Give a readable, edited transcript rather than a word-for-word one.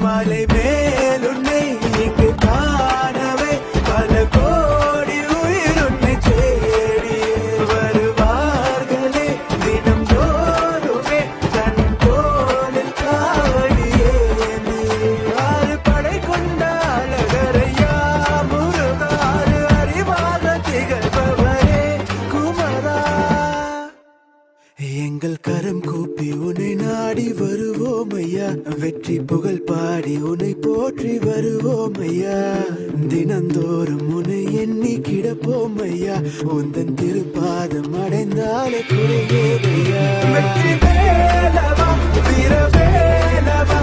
மலை மேல் உன்னை இங்கு காணவே பல கோடி உயிர் உன்னை தேடி வருவார்களே தினம் தோறுமே தன் தோளில் காவடியே நீ ஆறு படை கொண்ட அழகரையா முருகாறு அறிவாக திகழ்பவரே குமரா எங்கள் கரம் கூப்பி உன்னை நாடி வருவோம் ஐயா வெற்றி புகழ் பாடி உன்னை போற்றி வருவோம் ஐயா தினந்தோறும் உன்னை எண்ணி கிடப்போம் ஐயா உந்தன் திருப்பாதம் அடைந்தாலே குறையே ஐயா வெற்றி வேலவா வீர வேலவா